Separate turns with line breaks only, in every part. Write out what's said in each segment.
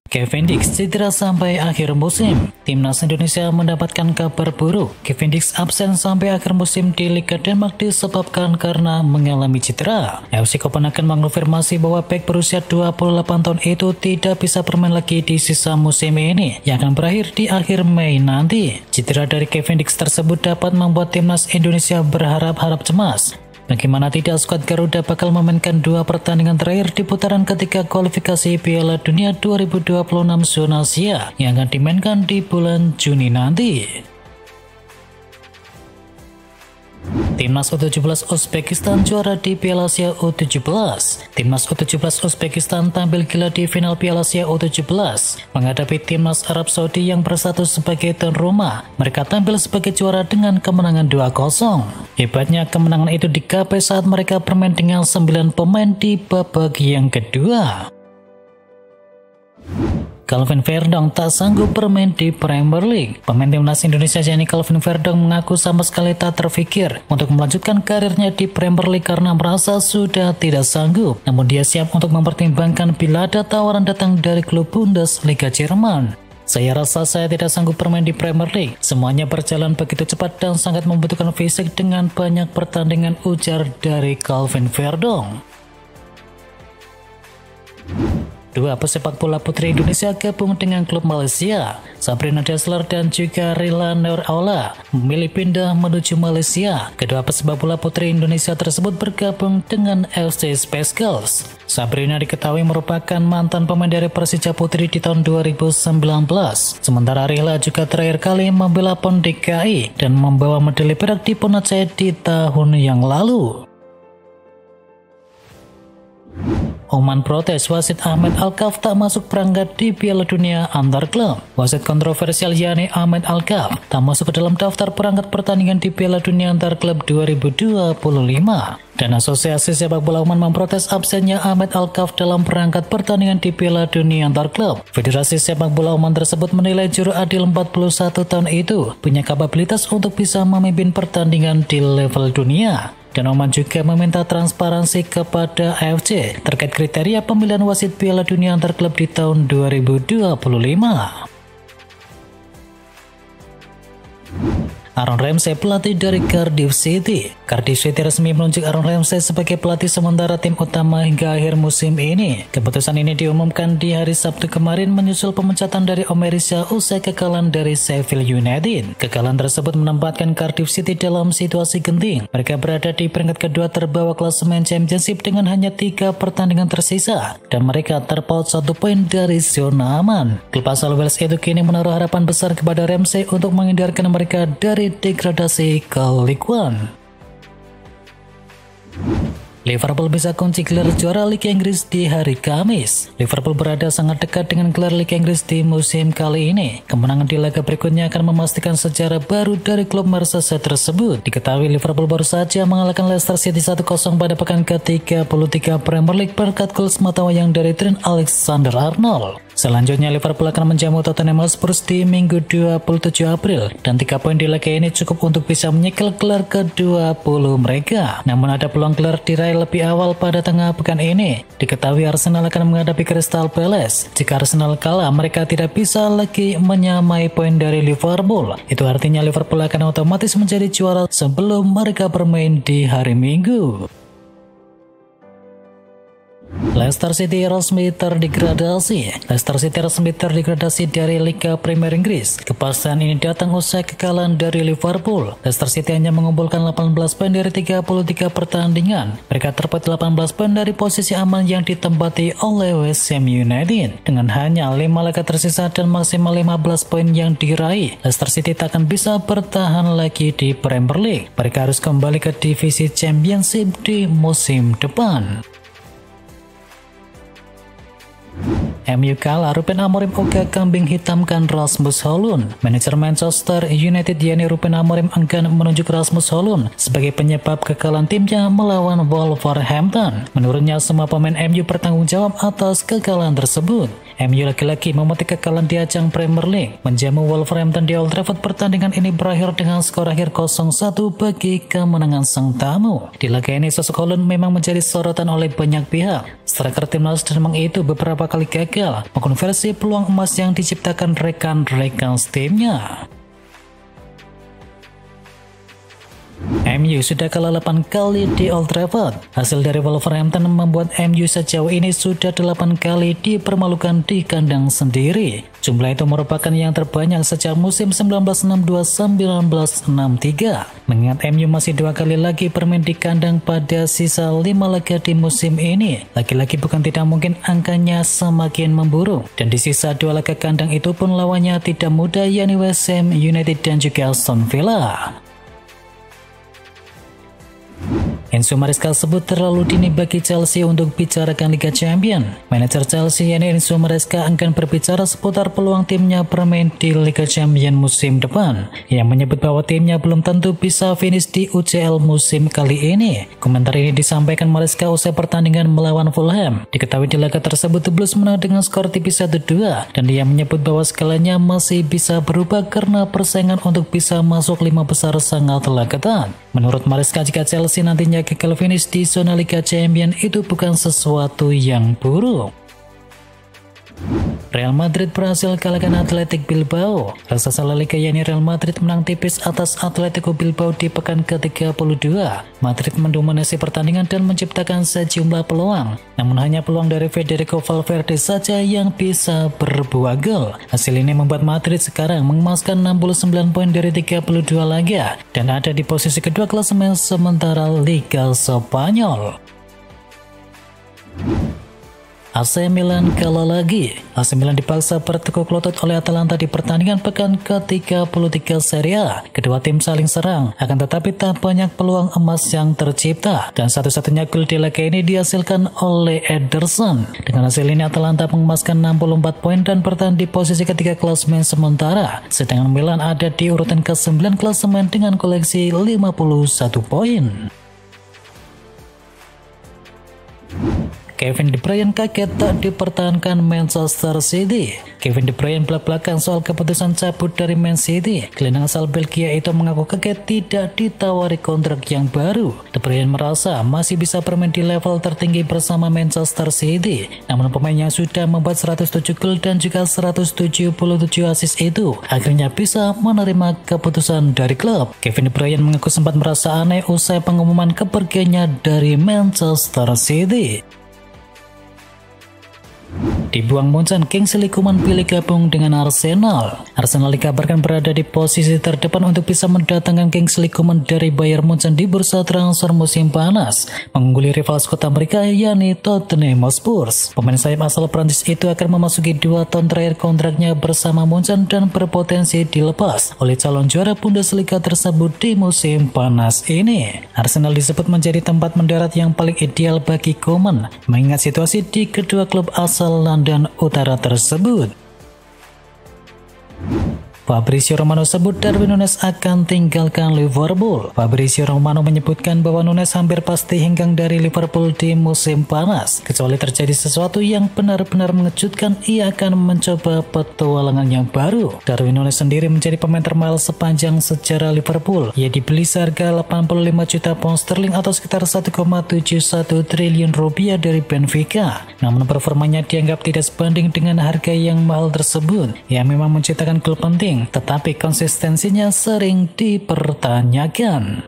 Kevin Dix cedera sampai akhir musim. Timnas Indonesia mendapatkan kabar buruk. Kevin Dix absen sampai akhir musim di Liga Denmark disebabkan karena mengalami cedera. FC Copenhagen mengonfirmasi bahwa bek berusia 28 tahun itu tidak bisa bermain lagi di sisa musim ini yang akan berakhir di akhir Mei nanti. Cedera dari Kevin Dix tersebut dapat membuat Timnas Indonesia berharap-harap cemas. Bagaimana tidak, skuad Garuda bakal memainkan 2 pertandingan terakhir di putaran ketiga kualifikasi Piala Dunia 2026 zona Asia yang akan dimainkan di bulan Juni nanti. Timnas U17 Uzbekistan juara di Piala Asia U17. Timnas U17 Uzbekistan tampil gila di final Piala Asia U17 menghadapi Timnas Arab Saudi yang bersatu sebagai tuan rumah. Mereka tampil sebagai juara dengan kemenangan 2-0. Hebatnya kemenangan itu digapai saat mereka bermain dengan 9 pemain di babak yang kedua. Calvin Verdong tak sanggup bermain di Premier League. Pemain timnas Indonesia yakni Calvin Verdong mengaku sama sekali tak terfikir untuk melanjutkan karirnya di Premier League karena merasa sudah tidak sanggup. Namun dia siap untuk mempertimbangkan bila ada tawaran datang dari klub Bundesliga Jerman. Saya rasa saya tidak sanggup bermain di Premier League. Semuanya berjalan begitu cepat dan sangat membutuhkan fisik dengan banyak pertandingan, ujar dari Calvin Verdong. 2 pesepak bola putri Indonesia gabung dengan klub Malaysia. Sabrina Dassler dan juga Rila Nur Aula memilih pindah menuju Malaysia. Kedua pesepak bola putri Indonesia tersebut bergabung dengan FC Spice Girls. Sabrina diketahui merupakan mantan pemain dari Persija Putri di tahun 2019. Sementara Rila juga terakhir kali membela PON DKI dan membawa medali perak di PON Aceh di tahun yang lalu. Oman protes wasit Ahmed Alkaf tak masuk perangkat di Piala Dunia antar klub. Wasit kontroversial yakni Ahmed Alkaf tak masuk ke dalam daftar perangkat pertandingan di Piala Dunia antar klub 2025. Dan Asosiasi Sepak Bola Oman memprotes absennya Ahmed Alkaf dalam perangkat pertandingan di Piala Dunia antar klub. Federasi Sepak Bola Oman tersebut menilai juru adil 41 tahun itu punya kapabilitas untuk bisa memimpin pertandingan di level dunia. Dan Oman juga meminta transparansi kepada AFC terkait kriteria pemilihan wasit Piala Dunia antar klub di tahun 2025. Aaron Ramsey pelatih dari Cardiff City. Cardiff City resmi menunjuk Aaron Ramsey sebagai pelatih sementara tim utama hingga akhir musim ini. Keputusan ini diumumkan di hari Sabtu kemarin menyusul pemecatan dari Omerisha usai kekalahan dari Sheffield United. Kekalahan tersebut menempatkan Cardiff City dalam situasi genting. Mereka berada di peringkat kedua terbawa klasemen Championship dengan hanya 3 pertandingan tersisa dan mereka terpaut 1 poin dari zona aman. Klub asal Wales itu kini menaruh harapan besar kepada Ramsey untuk menghindarkan mereka dari degradasi ke League One. Liverpool bisa kunci gelar juara Liga Inggris di hari Kamis. Liverpool berada sangat dekat dengan gelar Liga Inggris di musim kali ini. Kemenangan di laga berikutnya akan memastikan sejarah baru dari klub Merseyside tersebut. Diketahui Liverpool baru saja mengalahkan Leicester City 1-0 pada pekan ke-33 Premier League berkat gol sematawayang dari Trent Alexander-Arnold. Selanjutnya Liverpool akan menjamu Tottenham Hotspur di Minggu 27 April dan 3 poin di laga ini cukup untuk bisa menyekel gelar ke-20 mereka. Namun ada peluang gelar diraih lebih awal pada tengah pekan ini. Diketahui Arsenal akan menghadapi Crystal Palace. Jika Arsenal kalah, mereka tidak bisa lagi menyamai poin dari Liverpool. Itu artinya Liverpool akan otomatis menjadi juara sebelum mereka bermain di hari Minggu. Leicester City resmi terdegradasi. Leicester City resmi terdegradasi dari Liga Premier Inggris. Kepastian ini datang usai kekalahan dari Liverpool. Leicester City hanya mengumpulkan 18 poin dari 33 pertandingan. Mereka terpaut 18 poin dari posisi aman yang ditempati oleh West Ham United. Dengan hanya 5 laga tersisa dan maksimal 15 poin yang diraih, Leicester City tak akan bisa bertahan lagi di Premier League. Mereka harus kembali ke divisi Championship di musim depan. MU kalah, Ruben Amorim ogah kambing hitamkan Rasmus Højlund. Manajer Manchester United yakni Ruben Amorim enggan menunjuk Rasmus Højlund sebagai penyebab kekalahan timnya melawan Wolverhampton. Menurutnya semua pemain MU bertanggung jawab atas kekalahan tersebut. MU lagi-lagi memetik kekalahan di ajang Premier League, menjamu Wolverhampton di Old Trafford. Pertandingan ini berakhir dengan skor akhir 0-1 bagi kemenangan sang tamu. Di laga ini sosok Haaland memang menjadi sorotan oleh banyak pihak. Striker timnas Denmark itu beberapa kali gagal mengkonversi peluang emas yang diciptakan rekan-rekan timnya. MU sudah kalah 8 kali di Old Trafford. Hasil dari Wolverhampton membuat MU sejauh ini sudah 8 kali dipermalukan di kandang sendiri. Jumlah itu merupakan yang terbanyak sejak musim 1962-1963. Mengingat MU masih 2 kali lagi bermain di kandang pada sisa 5 laga di musim ini, lagi-lagi bukan tidak mungkin angkanya semakin memburuk. Dan di sisa 2 laga kandang itu pun lawannya tidak mudah, yakni West Ham United dan juga Aston Villa. Enzo Maresca sebut terlalu dini bagi Chelsea untuk bicarakan Liga Champions. Manajer Chelsea yakni Enzo Maresca akan berbicara seputar peluang timnya bermain di Liga Champions musim depan. Ia menyebut bahwa timnya belum tentu bisa finish di UCL musim kali ini. Komentar ini disampaikan Maresca usai pertandingan melawan Fulham. Diketahui di laga tersebut The Blues menang dengan skor tipis 1-2, dan ia menyebut bahwa segalanya masih bisa berubah karena persaingan untuk bisa masuk 5 besar sangatlah ketat. Menurut Maresca, jika Chelsea nantinya gagal finish di zona Liga Champions itu bukan sesuatu yang buruk. Real Madrid berhasil kalahkan Athletic Bilbao. Raksasa La Liga yakni Real Madrid menang tipis atas Atletico Bilbao di pekan ke-32. Madrid mendominasi pertandingan dan menciptakan sejumlah peluang, namun hanya peluang dari Federico Valverde saja yang bisa berbuah gol. Hasil ini membuat Madrid sekarang mengemaskan 69 poin dari 32 laga dan ada di posisi kedua klasemen sementara Liga Spanyol. AC Milan kalah lagi. AC Milan dipaksa bertekuk lutut oleh Atalanta di pertandingan pekan ke-33 Serie A. Kedua tim saling serang, akan tetapi tak banyak peluang emas yang tercipta, dan satu-satunya gol di laga ini dihasilkan oleh Ederson. Dengan hasil ini Atalanta mengemaskan 64 poin dan bertahan di posisi ketiga klasemen sementara, sedangkan Milan ada di urutan ke-9 klasemen dengan koleksi 51 poin. Kevin De Bruyne kaget tak dipertahankan Manchester City. Kevin De Bruyne belak-belakan soal keputusan cabut dari Man City. Gelandang asal Belgia itu mengaku kaget tidak ditawari kontrak yang baru. De Bruyne merasa masih bisa bermain di level tertinggi bersama Manchester City. Namun pemainnya sudah membuat 107 gol dan juga 177 assist itu akhirnya bisa menerima keputusan dari klub. Kevin De Bruyne mengaku sempat merasa aneh usai pengumuman kepergiannya dari Manchester City. Dibuang Munchen, Kingsley Coman pilih gabung dengan Arsenal. Arsenal dikabarkan berada di posisi terdepan untuk bisa mendatangkan Kingsley Coman dari Bayern Munchen di bursa transfer musim panas, mengungguli rival Skota mereka yakni Tottenham Hotspur. Pemain sayap asal Prancis itu akan memasuki 2 tahun terakhir kontraknya bersama Munchen dan berpotensi dilepas oleh calon juara Bundesliga tersebut di musim panas ini. Arsenal disebut menjadi tempat mendarat yang paling ideal bagi Coman, mengingat situasi di kedua klub asal London Utara tersebut. Fabrizio Romano sebut Darwin Núñez akan tinggalkan Liverpool. Fabrizio Romano menyebutkan bahwa Núñez hampir pasti hengkang dari Liverpool di musim panas. Kecuali terjadi sesuatu yang benar-benar mengejutkan, ia akan mencoba petualangan yang baru. Darwin Núñez sendiri menjadi pemain termahal sepanjang sejarah Liverpool. Ia dibeli seharga 85 juta pound sterling atau sekitar 1,71 triliun rupiah dari Benfica. Namun performanya dianggap tidak sebanding dengan harga yang mahal tersebut. Ia memang menciptakan gol penting, tetapi konsistensinya sering dipertanyakan.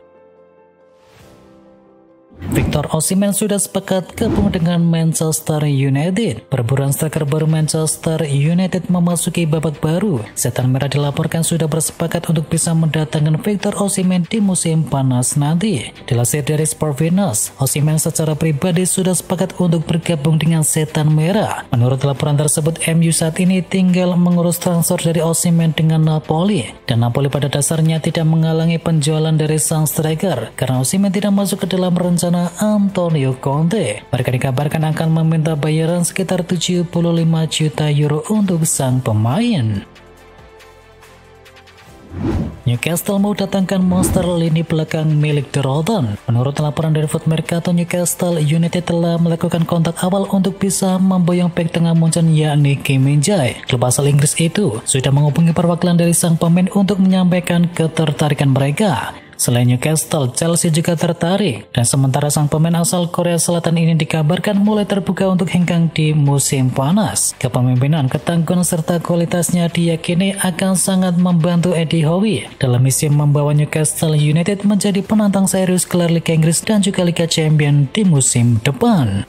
Victor Osimhen sudah sepakat gabung dengan Manchester United. Perburuan striker baru Manchester United memasuki babak baru. Setan Merah dilaporkan sudah bersepakat untuk bisa mendatangkan Victor Osimhen di musim panas nanti. Dilansir dari Sport Venus, Osimhen secara pribadi sudah sepakat untuk bergabung dengan Setan Merah. Menurut laporan tersebut, MU saat ini tinggal mengurus transfer dari Osimhen dengan Napoli, dan Napoli pada dasarnya tidak menghalangi penjualan dari sang striker karena Osimhen tidak masuk ke dalam rencana Antonio Conte. Mereka dikabarkan akan meminta bayaran sekitar 75 juta euro untuk sang pemain. Newcastle mau datangkan monster lini belakang milik The Rotten. Menurut laporan dari Foot Mercato, Newcastle United telah melakukan kontak awal untuk bisa memboyong bek tengah Munchen yakni Kim Min-jae. Klub asal Inggris itu sudah menghubungi perwakilan dari sang pemain untuk menyampaikan ketertarikan mereka. Selain Newcastle, Chelsea juga tertarik, dan sementara sang pemain asal Korea Selatan ini dikabarkan mulai terbuka untuk hengkang di musim panas. Kepemimpinan, ketangguhan serta kualitasnya diyakini akan sangat membantu Eddie Howe dalam misi membawa Newcastle United menjadi penantang serius gelar Liga Inggris dan juga Liga Champions di musim depan.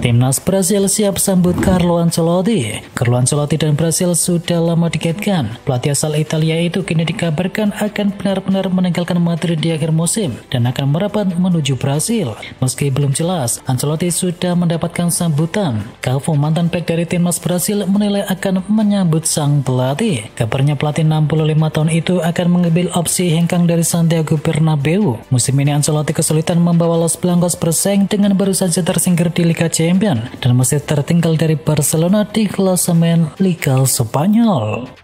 Timnas Brasil siap sambut Carlo Ancelotti. Carlo Ancelotti dan Brasil sudah lama dikaitkan. Pelatih asal Italia itu kini dikabarkan akan benar-benar meninggalkan Madrid di akhir musim dan akan merapat menuju Brasil. Meski belum jelas, Ancelotti sudah mendapatkan sambutan. Cafu, mantan bek dari timnas Brasil, menilai akan menyambut sang pelatih. Kabarnya pelatih 65 tahun itu akan mengambil opsi hengkang dari Santiago Bernabeu. Musim ini Ancelotti kesulitan membawa Los Blancos bersaing dengan baru saja tersingkir di Liga Champions dan masih tertinggal dari Barcelona di klasemen Liga Spanyol.